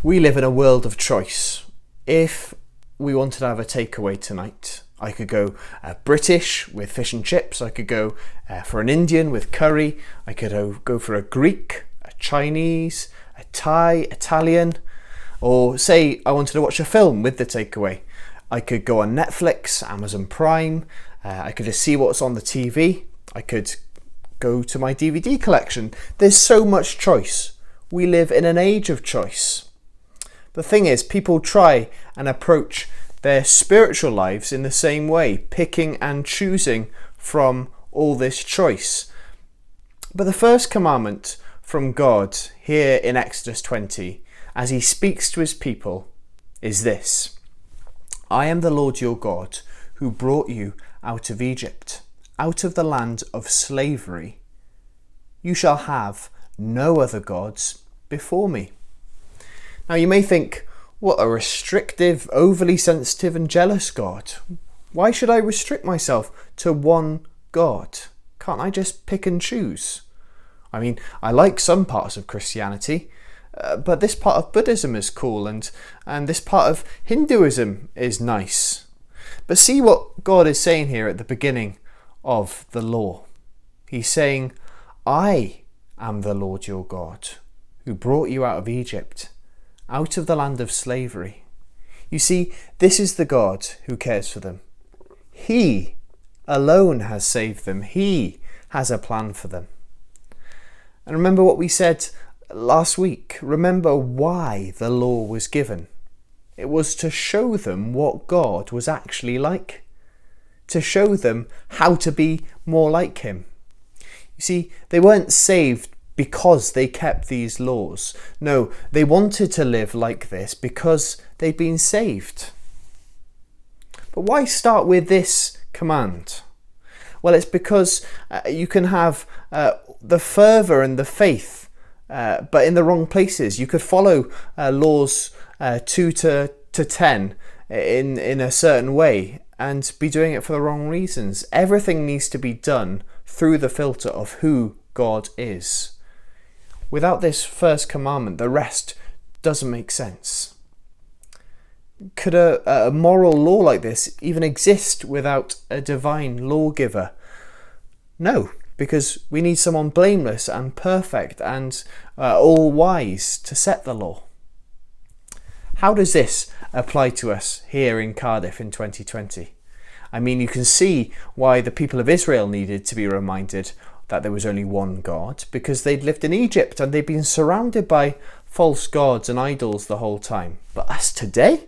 We live in a world of choice. If we wanted to have a takeaway tonight, I could go British with fish and chips. I could go for an Indian with curry. I could go for a Greek, a Chinese, a Thai, Italian. Or say I wanted to watch a film with the takeaway. I could go on Netflix, Amazon Prime. I could just see what's on the TV. I could go to my DVD collection. There's so much choice. We live in an age of choice. The thing is, people try and approach their spiritual lives in the same way, picking and choosing from all this choice. But the first commandment from God here in Exodus 20, as he speaks to his people, is this: I am the Lord your God, who brought you out of Egypt, out of the land of slavery. You shall have no other gods before me. Now you may think, what a restrictive, overly sensitive and jealous God. Why should I restrict myself to one God? Can't I just pick and choose? I mean, I like some parts of Christianity, but this part of Buddhism is cool and this part of Hinduism is nice. But see what God is saying here at the beginning of the law. He's saying, I am the Lord your God, who brought you out of Egypt, out of the land of slavery. You see, this is the God who cares for them. He alone has saved them. He has a plan for them. And remember what we said last week. Remember why the law was given. It was to show them what God was actually like, to show them how to be more like him. You see, they weren't saved because they kept these laws. No, they wanted to live like this because they'd been saved. But why start with this command? Well, it's because you can have the fervour and the faith, but in the wrong places. You could follow laws 2 to 10 in a certain way and be doing it for the wrong reasons. Everything needs to be done through the filter of who God is. Without this first commandment, the rest doesn't make sense. Could a moral law like this even exist without a divine lawgiver? No, because we need someone blameless and perfect and all-wise to set the law. How does this apply to us here in Cardiff in 2020? I mean, you can see why the people of Israel needed to be reminded that there was only one God, because they'd lived in Egypt and they'd been surrounded by false gods and idols the whole time. But us today,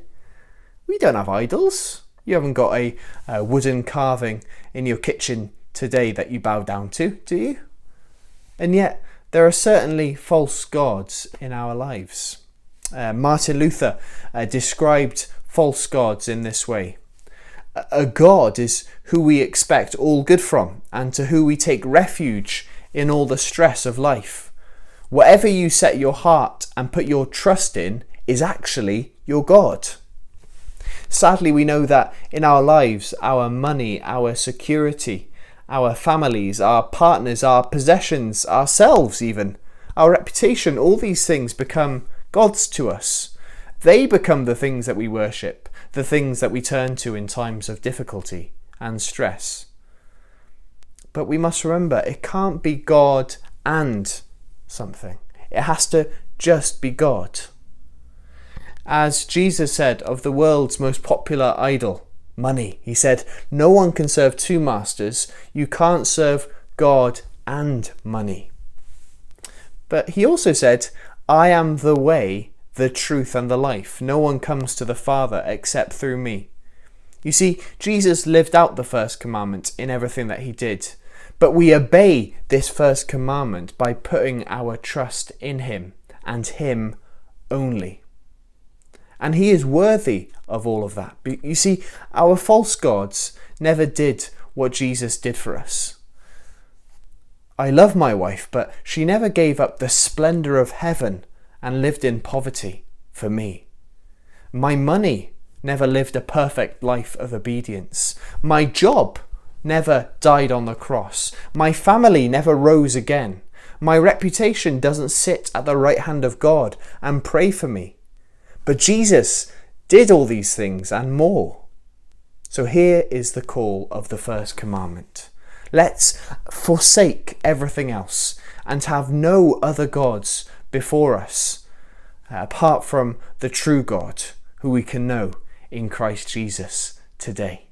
we don't have idols. You haven't got a wooden carving in your kitchen today that you bow down to, do you? And yet, there are certainly false gods in our lives. Martin Luther described false gods in this way. A God is who we expect all good from and to who we take refuge in all the stress of life. Whatever you set your heart and put your trust in is actually your God. Sadly, we know that in our lives, our money, our security, our families, our partners, our possessions, ourselves even, our reputation, all these things become gods to us. They become the things that we worship, the things that we turn to in times of difficulty and stress. But we must remember, it can't be God and something. It has to just be God. As Jesus said of the world's most popular idol, money, he said, no one can serve two masters. You can't serve God and money. But he also said, I am the way, the truth and the life. No one comes to the Father except through me. You see, Jesus lived out the first commandment in everything that he did. But we obey this first commandment by putting our trust in him and him only. And he is worthy of all of that. You see, our false gods never did what Jesus did for us. I love my wife, but she never gave up the splendour of heaven and lived in poverty for me. My money never lived a perfect life of obedience. My job never died on the cross. My family never rose again. My reputation doesn't sit at the right hand of God and pray for me. But Jesus did all these things and more. So here is the call of the first commandment. Let's forsake everything else and have no other gods before us, apart from the true God, who we can know in Christ Jesus today.